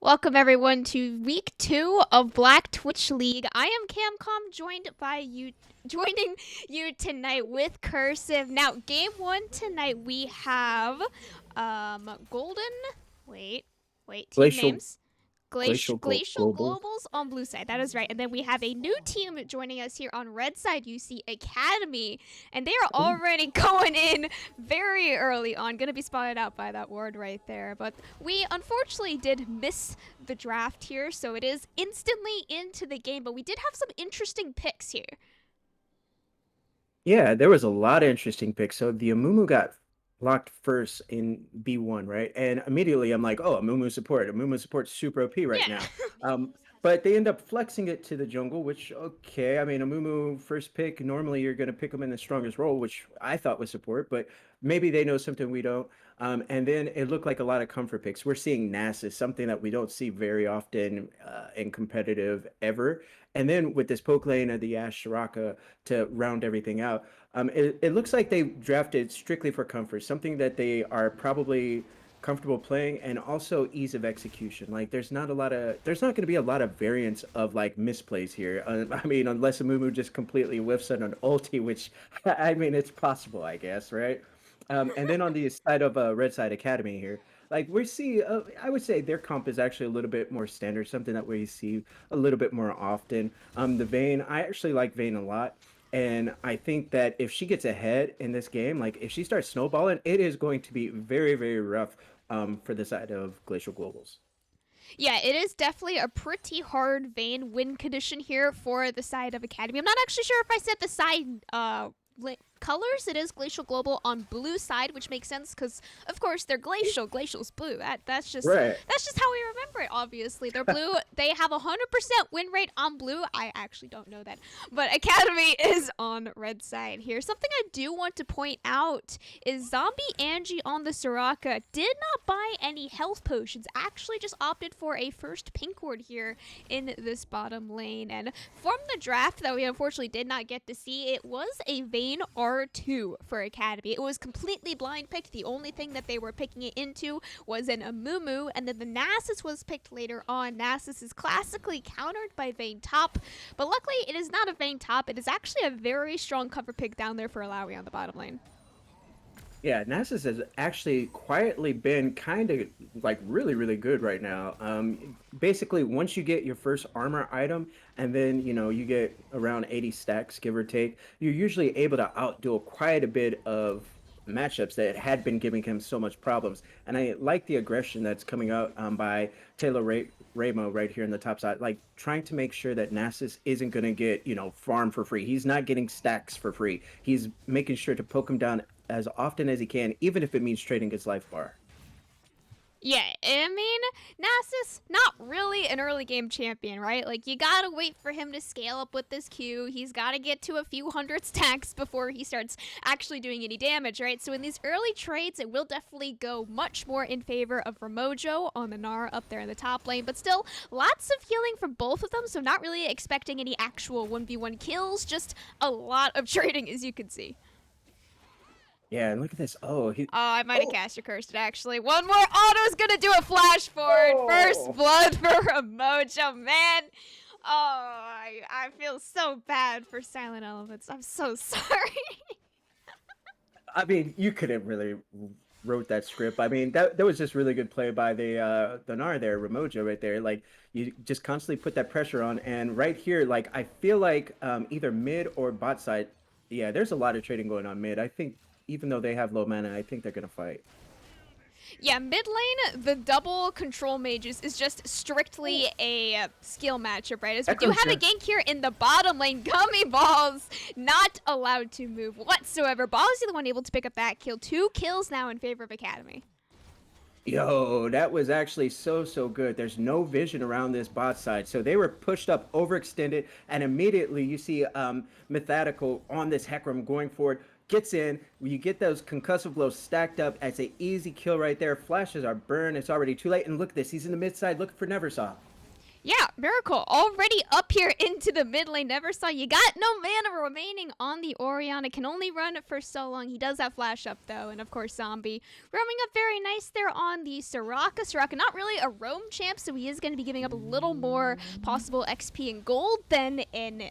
Welcome everyone to week 2 of Black Twitch League. I am Camcom, joining you tonight with Cursive. Now, game 1 tonight we have Golden team Glacial names. Glacial Global. Globals on blue side. That is right. And then we have a new team joining us here on red side. You see Academy, and they are Ooh. already going in very early on. Going to be spotted out by that ward right there. But we unfortunately did miss the draft here, so it is instantly into the game. But we did have some interesting picks here. Yeah, there was a lot of interesting picks. So the Amumu got locked first in B1, right? And immediately I'm like, oh, Amumu support. Amumu support's super OP right Yeah. now. But they end up flexing it to the jungle, which, okay. I mean, Amumu first pick, normally you're going to pick them in the strongest role, which I thought was support, but maybe they know something we don't. And then it looked like a lot of comfort picks. We're seeing Nasus, something that we don't see very often in competitive ever. And then with this poke lane of the Ash Soraka to round everything out, it looks like they drafted strictly for comfort, something that they are probably comfortable playing, and also ease of execution. Like there's not going to be a lot of variance of like misplays here. I mean, unless Amumu just completely whiffs on an ulti, which I mean, it's possible, I guess, right? And then on the side of Red Side Academy here, like we see, I would say their comp is actually a little bit more standard, something that we see a little bit more often. The Vayne, I actually like Vayne a lot. And I think that if she gets ahead in this game, like if she starts snowballing, it is going to be very, very rough for the side of Glacial Globals. Yeah, it is definitely a pretty hard Vayne win condition here for the side of Academy. I'm not actually sure if I said the side colors. It is Glacial Global on blue side, which makes sense because of course they're Glacial. Glacial's blue. Right. That's just how we remember it. Obviously, they're blue. They have 100% win rate on blue. I actually don't know that, but Academy is on red side here. Something I do want to point out is Zombie Angie on the Soraka did not buy any health potions. Actually, just opted for a first pink ward here in this bottom lane. And from the draft that we unfortunately did not get to see, it was a Vayne R2 for Academy. It was completely blind picked. The only thing that they were picking it into was an Amumu, and then the Nasus was picked later on. Nasus is classically countered by Vayne top, but luckily it is not a Vayne top. It is actually a very strong cover pick down there for Alawi on the bottom lane. Yeah, Nasus has actually quietly been kind of like really, really good right now. Basically, once you get your first armor item, and then you get around 80 stacks, give or take, you're usually able to outduel quite a bit of matchups that had been giving him so much problems. And I like the aggression that's coming out by Taylor Ramo right here in the top side, like trying to make sure that Nasus isn't going to get, farm for free. He's not getting stacks for free. He's making sure to poke him down as often as he can, even if it means trading his life bar. Yeah, I mean, Nasus, not really an early game champion, right? Like, you gotta wait for him to scale up with this Q. He's gotta get to a few hundred stacks before he starts actually doing any damage, right? So in these early trades, it will definitely go much more in favor of Ramojo on the Gnar up there in the top lane. But still, lots of healing from both of them, so not really expecting any actual 1v1 kills, just a lot of trading, as you can see. Yeah, and look at this. Oh, he. Oh, I might have Oh, cast your cursed actually. One more auto's gonna do a flash forward. First oh. blood for Ramojo, man. Oh, I feel so bad for Silent Elephants. I'm so sorry. I mean, you couldn't really wrote that script. I mean, that was just really good play by the Gnar there, Ramojo right there. Like you just constantly put that pressure on, and right here, like I feel like either mid or bot side, yeah, there's a lot of trading going on mid. I think even though they have low mana, I think they're gonna fight. Yeah, mid lane, the double control mages is just strictly a skill matchup, right? As we do Echo's have a here. gank here in the bottom lane. Gummy Balls not allowed to move whatsoever. Ball is the only one able to pick up that kill. 2 kills now in favor of Academy. Yo, that was actually so good. There's no vision around this bot side. So they were pushed up, overextended, and immediately you see Methodical on this Hecarim going forward, gets in. You get those concussive blows stacked up as an easy kill right there. Flashes are burned. It's already too late. And look at this. He's in the mid side looking for Neversaw. Yeah, Miracle already up here into the mid lane. Never saw you got no mana remaining on the Orianna. Can only run for so long. He does have flash up though, and of course Zombie roaming up very nice there on the Soraka. Soraka not really a roam champ, so he is going to be giving up a little more possible XP and gold than in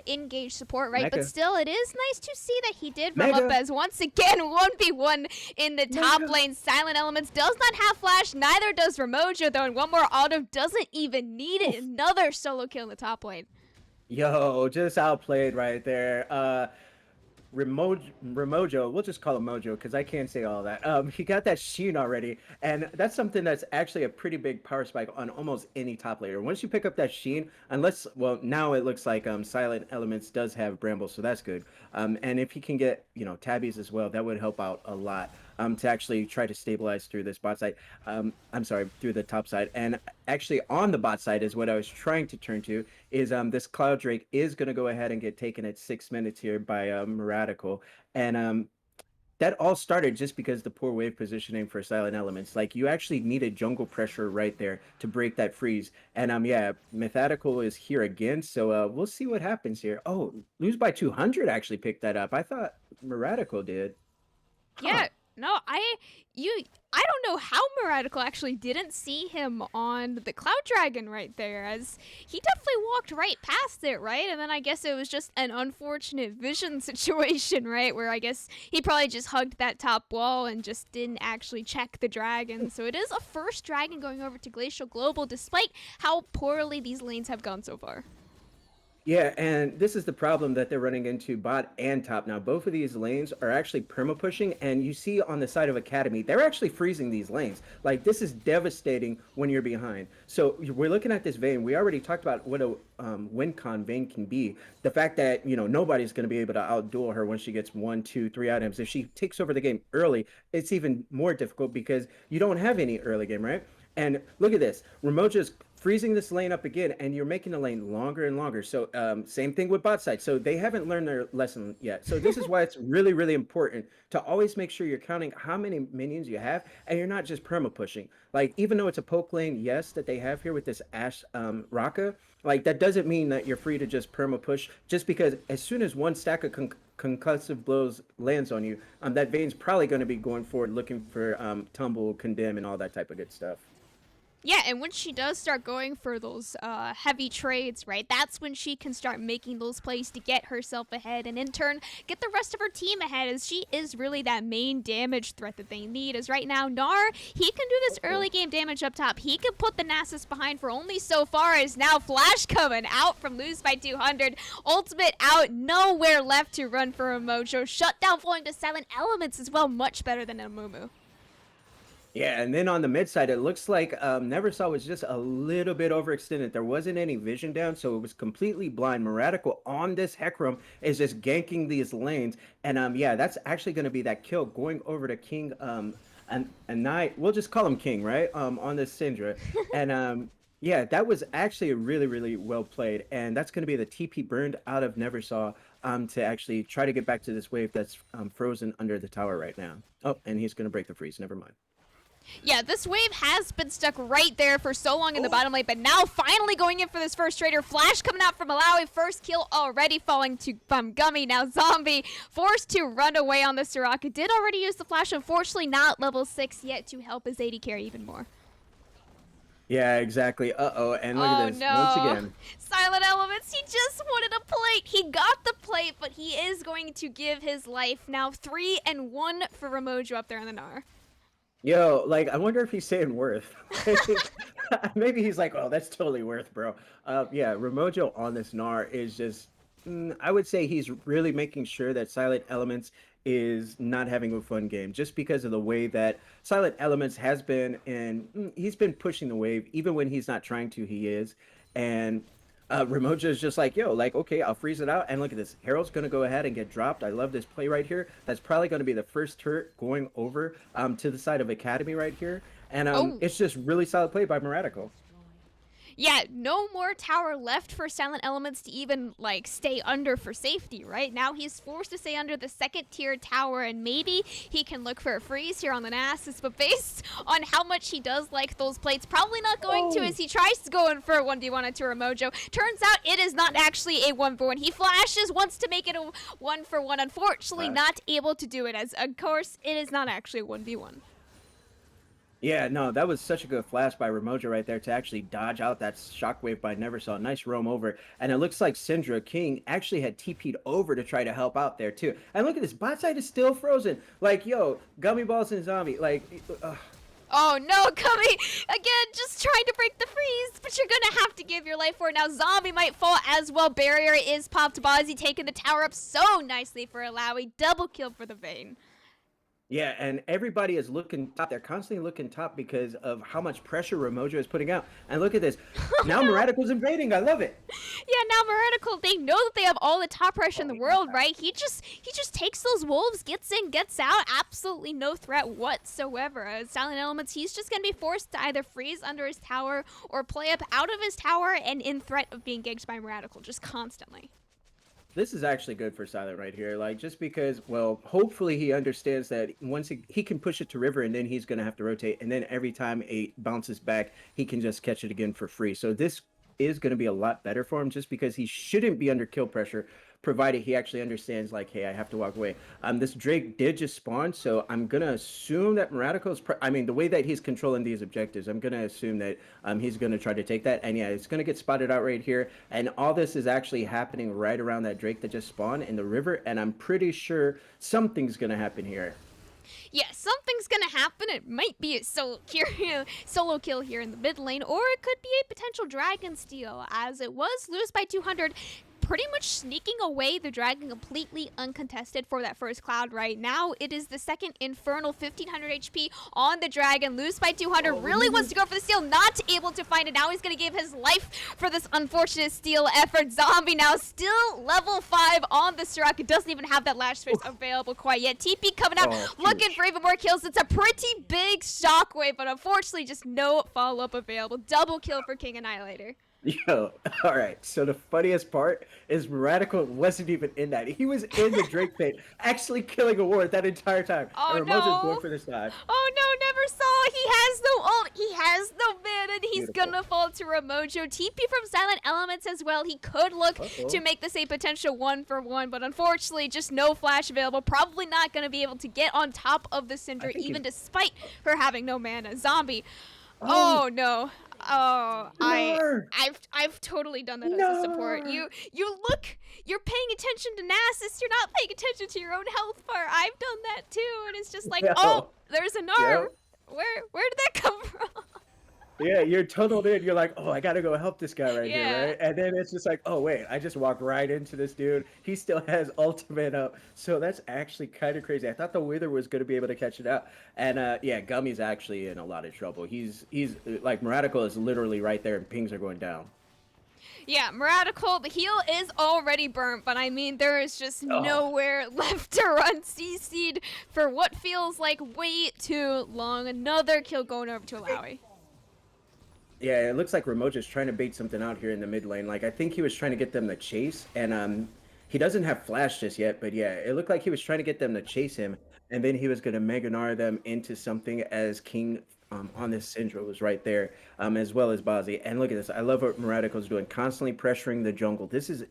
engage support, right? But Mega. still, it is nice to see that he did roam up Mega. as once again 1v1 in the top Mega. lane. Silent Elements does not have flash, neither does Ramojo though, and one more auto doesn't even need it. Another solo kill in the top lane. Yo, just outplayed right there. Ramojo, we'll just call him Mojo because I can't say all that. He got that Sheen already, and that's something that's actually a pretty big power spike on almost any top layer. Once you pick up that Sheen, unless, well, now it looks like Silent Elements does have Bramble, so that's good. And if he can get, tabbies as well, that would help out a lot. To actually try to stabilize through this bot side. I'm sorry, through the top side. And actually on the bot side is what I was trying to turn to is this Cloud Drake is going to go ahead and get taken at 6 minutes here by Radical. And that all started just because the poor wave positioning for Silent Elements. Like you actually needed jungle pressure right there to break that freeze. And yeah, Methodical is here again. So we'll see what happens here. Oh, lose by 200 actually picked that up. I thought Radical did. Huh. Yeah, no, I don't know how Miradical actually didn't see him on the Cloud Dragon right there, as he definitely walked right past it, right? And then I guess it was just an unfortunate vision situation, right? Where I guess he probably just hugged that top wall and just didn't actually check the dragon. So it is a first dragon going over to Glacial Global, despite how poorly these lanes have gone so far. Yeah, and this is the problem that they're running into bot and top now. Both of these lanes are actually perma pushing, and you see on the side of Academy, they're actually freezing these lanes. Like this is devastating when you're behind. So we're looking at this Vayne. We already talked about what a win con Vayne can be. The fact that nobody's going to be able to outduel her when she gets 1, 2, 3 items. If she takes over the game early, it's even more difficult because you don't have any early game, right? And look at this. Ramoja's freezing this lane up again, and you're making the lane longer and longer. So same thing with bot side. So they haven't learned their lesson yet. So this is why it's really, really important to always make sure you're counting how many minions you have, and you're not just perma pushing. Like even though it's a poke lane, yes, that they have here with this Ash Raka, like that doesn't mean that you're free to just perma push. Just because as soon as one stack of concussive blows lands on you, that Vayne's probably going to be going forward looking for tumble, condemn, and all that type of good stuff. Yeah, and when she does start going for those heavy trades, right, that's when she can start making those plays to get herself ahead and in turn get the rest of her team ahead, as she is really that main damage threat that they need. As right now, Gnar, he can do this early game damage up top. He can put the Nasus behind for only so far, as now Flash coming out from lose by 200. Ultimate out, nowhere left to run for a Mojo. Shutdown falling to Silent Elements as well, much better than a Mumu. Yeah, and then on the mid side, it looks like Neversaw was just a little bit overextended. There wasn't any vision down, so it was completely blind. Miradical on this Hecarim is just ganking these lanes, and yeah, that's actually going to be that kill going over to King and Knight. We'll just call him King, right? On this Syndra, and yeah, that was actually really, really well played, and that's going to be the TP burned out of Neversaw to actually try to get back to this wave that's frozen under the tower right now. Oh, and he's going to break the freeze. Never mind. Yeah, this wave has been stuck right there for so long in the bottom lane, but now finally going in for this first trader. Flash coming out from Malawi. First kill already falling to Gummy. Now Zombie forced to run away on the Soraka. Did already use the flash, unfortunately not level 6 yet to help his AD carry even more. Yeah, exactly. Uh-oh, and look at this. No. Once again. Silent Elements, he just wanted a plate. He got the plate, but he is going to give his life. Now 3 and 1 for Ramojo up there on the Gnar. Yo, like, I wonder if he's saying worth. Maybe he's like, oh, that's totally worth, bro. Yeah, Ramojo on this Gnar is just, I would say he's really making sure that Silent Elements is not having a fun game, just because of the way that Silent Elements has been, and he's been pushing the wave, even when he's not trying to, he is. And Ramoja is just like, yo, like, okay, I'll freeze it out. And look at this. Herald's going to go ahead and get dropped. I love this play right here. That's probably going to be the first turret going over to the side of Academy right here. And it's just really solid play by Miradical. Yeah, no more tower left for Silent Elements to even like stay under for safety, right? Now he's forced to stay under the second tier tower, and maybe he can look for a freeze here on the Nasus, but based on how much he does like those plates, probably not going to as he tries to go in for a 1v1 onto Ramojo. Turns out it is not actually a 1v1. He flashes, wants to make it a 1-for-1. Unfortunately, not able to do it, as of course it is not actually a 1v1. Yeah, no, that was such a good flash by Ramoja right there to actually dodge out that shockwave by Neversaw. Nice roam over. And it looks like Syndra King actually had TP'd over to try to help out there too. And look at this, bot side is still frozen. Like, yo, Gummy Balls and Zombie, like, oh no, Gummy! Again, just trying to break the freeze, but you're gonna have to give your life for it. Now, Zombie might fall as well. Barrier is popped. Bozzy taking the tower up so nicely for Alawi. Double kill for the Vayne. yeah, and everybody is looking top. They're constantly looking top because of how much pressure Ramoja is putting out. And look at this. Now Muratico's invading. I love it. Yeah, now Muratical, they know that they have all the top pressure in the world, right? He just takes those wolves, gets in, gets out. Absolutely no threat whatsoever. Silent Elements, he's just going to be forced to either freeze under his tower or play up out of his tower and in threat of being ganked by Muratical just constantly. This is actually good for Silent right here. Like, just because, well, hopefully he understands that once he can push it to river and then he's going to have to rotate. And then every time it bounces back, he can just catch it again for free. So this is going to be a lot better for him just because he shouldn't be under kill pressure, provided he actually understands, like, hey, I have to walk away. This Drake did just spawn, so I'm going to assume that Muratico's, I mean, the way that he's controlling these objectives, I'm going to assume that he's going to try to take that. And yeah, it's going to get spotted out right here. And all this is actually happening right around that Drake that just spawned in the river. And I'm pretty sure something's going to happen here. Yeah, something's gonna happen. It might be a solo kill here in the mid lane, or it could be a potential dragon steal, as it was lose by 200. Pretty much sneaking away the dragon completely uncontested for that first cloud right now. It is the second Infernal 1500 HP on the dragon. Lose by 200. Really wants to go for the steal. Not able to find it. Now he's going to give his life for this unfortunate steal effort. Zombie now still level 5 on the Struck. It doesn't even have that lash space available quite yet. TP coming out, looking for even more kills. It's a pretty big shockwave, but unfortunately just no follow-up available. Double kill for King Annihilator. Yo, all right. So the funniest part is Radical wasn't even in that. He was in the Drake pit, actually killing a ward that entire time. Oh, and Ramoja's going for this dive. Oh no, never saw. He has no ult. He has no mana, and he's Beautiful. gonna fall to Ramojo. TP from Silent Elements as well. He could look to make this a potential 1-for-1, but unfortunately, just no flash available. Probably not gonna be able to get on top of the Syndra, even despite her having no mana. Zombie. Oh no. Oh, I've totally done that as a support. You look, you're paying attention to Nasus. You're not paying attention to your own health bar. I've done that too, and it's just like, oh, there's an arm. Where did that come from? Yeah, you're tunneled in. You're like, oh, I gotta go help this guy here, right? And then it's just like, oh wait, I just walked right into this dude. He still has ultimate up, so that's actually kind of crazy. I thought the Wither was gonna be able to catch it out, and yeah, Gummy's actually in a lot of trouble. He's like Muratical is literally right there, and pings are going down. Yeah, Muratical, the heal is already burnt, but I mean, there is just nowhere left to run. CC'd for what feels like way too long. Another kill going over to Alawi. Yeah, it looks like Ramoja's trying to bait something out here in the mid lane. Like, I think he was trying to get them to chase, and he doesn't have flash just yet, but yeah, it looked like he was trying to get them to chase him, and then he was going to Mega Gnar them into something as King on this Syndra was right there, as well as Bozzy. And look at this. I love what Muratico's doing, constantly pressuring the jungle. This is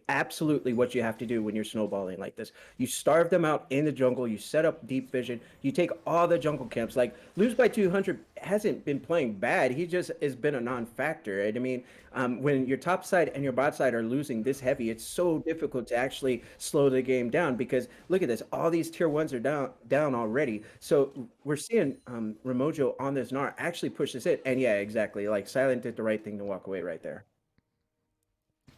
absolutely what you have to do when you're snowballing like this. You starve them out in the jungle. You set up deep vision. You take all the jungle camps. Like, lose by 200 hasn't been playing bad. He just has been a non-factor. And I mean, when your top side and your bot side are losing this heavy, it's so difficult to actually slow the game down, because look at this. All these tier 1s are down already. So we're seeing Ramojo on this Gnar actually push this in. And yeah, exactly. Like, Silent did the right thing to walk away right there.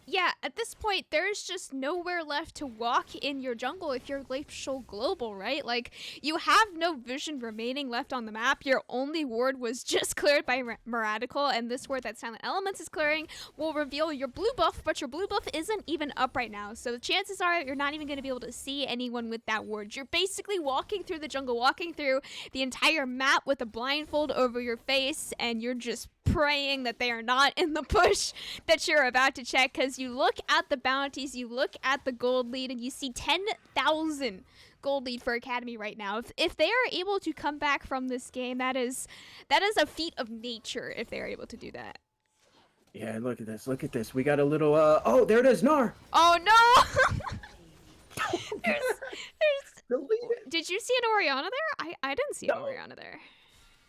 Yeah, at this point, there's just nowhere left to walk in your jungle if you're Glacial Global, right? Like, you have no vision remaining left on the map. Your only ward was just cleared by Muratical, and this ward that Silent Elements is clearing will reveal your blue buff, but your blue buff isn't even up right now. So the chances are you're not even going to be able to see anyone with that ward. You're basically walking through the jungle, walking through the entire map with a blindfold over your face, and you're just praying that they are not in the push that you're about to check, because you look at the bounties, you look at the gold lead, and you see 10,000 gold lead for Academy right now. If they are able to come back from this game, that is a feat of nature if they are able to do that. Yeah, look at this. Look at this. We got a little oh, there it is, Nar. Oh no! there's Delete it. Did you see an Oriana there? I didn't see an No, Oriana there.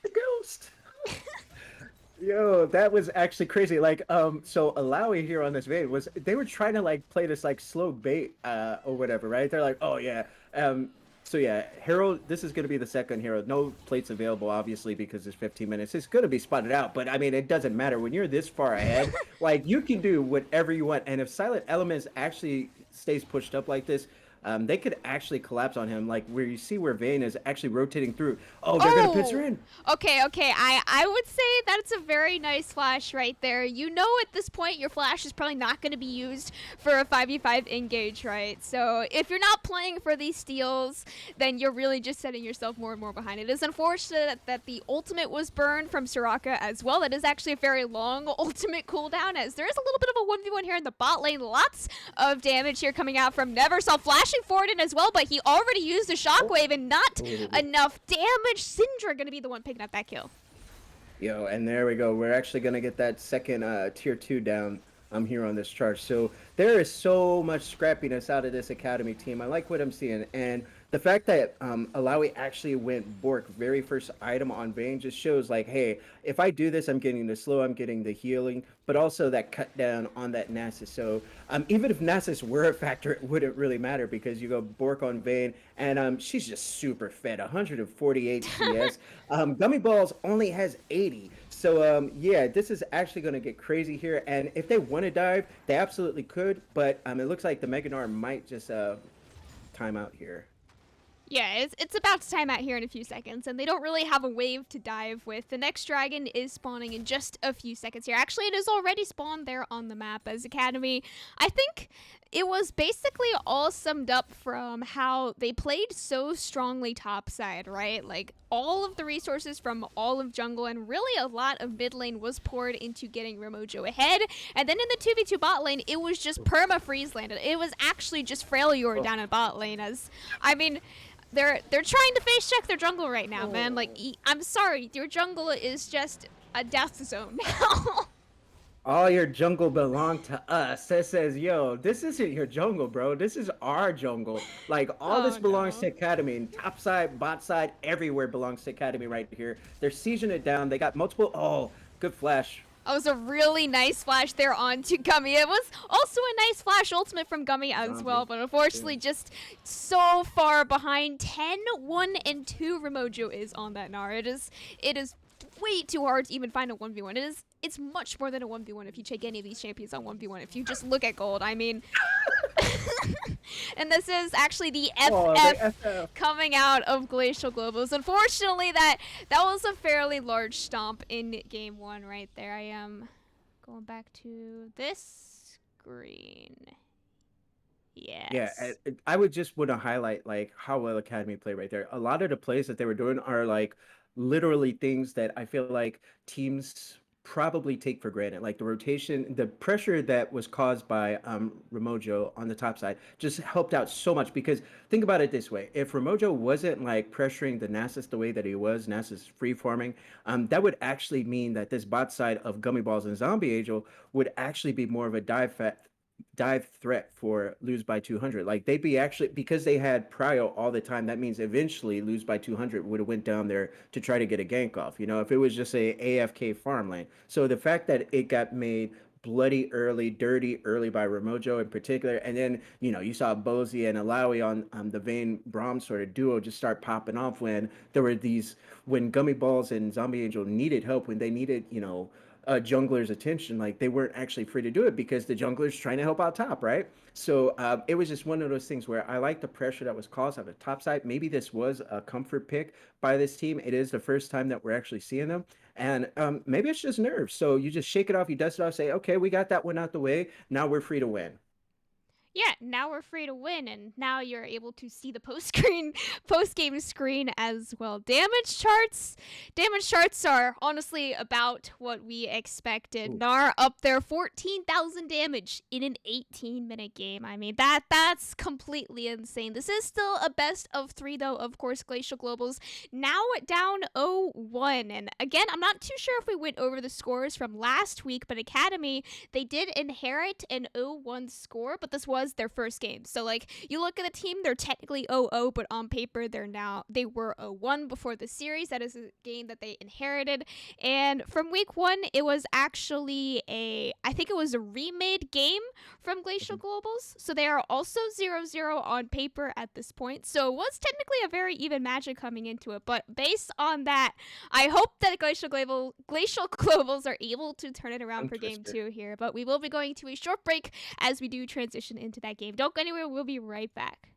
the ghost. Yo, that was actually crazy. Like, so Alawi here on this video was they were trying to like play this like slow bait, or whatever, right? They're like, oh yeah, so yeah, Herald. This is gonna be the second Herald. No plates available, obviously, because it's 15 minutes. It's gonna be spotted out, but I mean, it doesn't matter when you're this far ahead. Like, you can do whatever you want, and if Silent Elements actually stays pushed up like this. They could actually collapse on him, like where you see where Vayne is actually rotating through. Oh, they're gonna pinch her in. Okay. I would say that's a very nice flash right there. You know, at this point, your flash is probably not going to be used for a 5v5 engage, right? So if you're not playing for these steals, then you're really just setting yourself more and more behind. It is unfortunate that the ultimate was burned from Soraka as well. That is actually a very long ultimate cooldown, as there is a little bit of a 1v1 here in the bot lane. Lots of damage here coming out from Never. Saw flashing forward in as well, but he already used the shockwave and not enough damage. Syndra gonna be the one picking up that kill. Yo, and there we go. We're actually gonna get that second tier 2 down here on this charge. So there is so much scrappiness out of this Academy team. I like what I'm seeing, and the fact that Alawi actually went Bork very first item on Vayne just shows like, hey, if I do this, I'm getting the slow, I'm getting the healing, but also that cut down on that Nasus. So even if Nasus were a factor, it wouldn't really matter because you go Bork on Vayne, and she's just super fed, 148 CS. Gummy Balls only has 80. So yeah, this is actually going to get crazy here, and if they want to dive, they absolutely could, but it looks like the Meganar might just time out here. Yeah, it's about to time out here in a few seconds, and they don't really have a wave to dive with. The next dragon is spawning in just a few seconds here. Actually, it is already spawned there on the map as Academy. I think it was basically all summed up from how they played so strongly topside, right? Like, all of the resources from all of jungle and really a lot of mid lane was poured into getting Remojo ahead. And then in the 2v2 bot lane, it was just perma freeze landed. It was actually just Freljord down in bot lane, as, I mean, they're trying to face check their jungle right now, man. Like, I'm sorry, your jungle is just a death zone now. All your jungle belong to us. That says, yo, this isn't your jungle, bro. This is our jungle. Like, all this belongs to Academy. And top side, bot side, everywhere belongs to Academy right here. They're sieging it down. They got multiple. Oh, good flash. That was a really nice flash there onto Gummy. It was also a nice flash ultimate from Gummy as well, but unfortunately just so far behind. 10, 1, and 2 Remojo is on that Gnar. It is way too hard to even find a 1v1. It's much more than a 1v1 if you take any of these champions on 1v1. If you just look at gold, I mean... And this is actually the FF coming out of Glacial Globals. Unfortunately, that was a fairly large stomp in game 1 right there. I am going back to this screen. Yes. Yeah, I would just want to highlight like how well Academy played right there. A lot of the plays that they were doing are like literally things that I feel like teams probably take for granted. Like the rotation, the pressure that was caused by Remojo on the top side just helped out so much, because think about it this way. If Remojo wasn't like pressuring the Nasus the way that he was, Nasus free farming, that would actually mean that this bot side of Gummy Balls and Zombie Angel would actually be more of a dive threat for lose by 200. Like they'd be actually, because they had prio all the time, that means eventually lose by 200 would have went down there to try to get a gank off, you know, if it was just a AFK farm lane. So the fact that it got made bloody early, dirty early by Remojo in particular, and then you know you saw Bozy and Alawi on the Vayne Braum sort of duo just start popping off when there were these, when Gummy Balls and Zombie Angel needed help, when they needed, you know, jungler's attention, like they weren't actually free to do it because the jungler's trying to help out top, right? So it was just one of those things where I like the pressure that was caused on the top side. Maybe this was a comfort pick by this team. It is the first time that we're actually seeing them, and maybe it's just nerves. So you just shake it off, you dust it off, say, okay, we got that one out the way. Now we're free to win. Yeah, now we're free to win, and now you're able to see the post-game screen as well. Damage charts are honestly about what we expected. Ooh. Gnar up there, 14,000 damage in an 18-minute game. I mean, that's completely insane. This is still a best of 3, though. Of course, Glacial Globals now down 0-1, and again, I'm not too sure if we went over the scores from last week, but Academy, they did inherit an 0-1 score, but this was their first game. So like you look at the team, they're technically 0-0, but on paper they were 0-1 before the series. That is a game that they inherited. And from week 1, it was actually I think it was a remade game from Glacial Globals. So they are also 0-0 on paper at this point. So it was technically a very even matchup coming into it. But based on that, I hope that Glacial Globals are able to turn it around for game 2 here. But we will be going to a short break as we do transition into that game. Don't go anywhere. We'll be right back.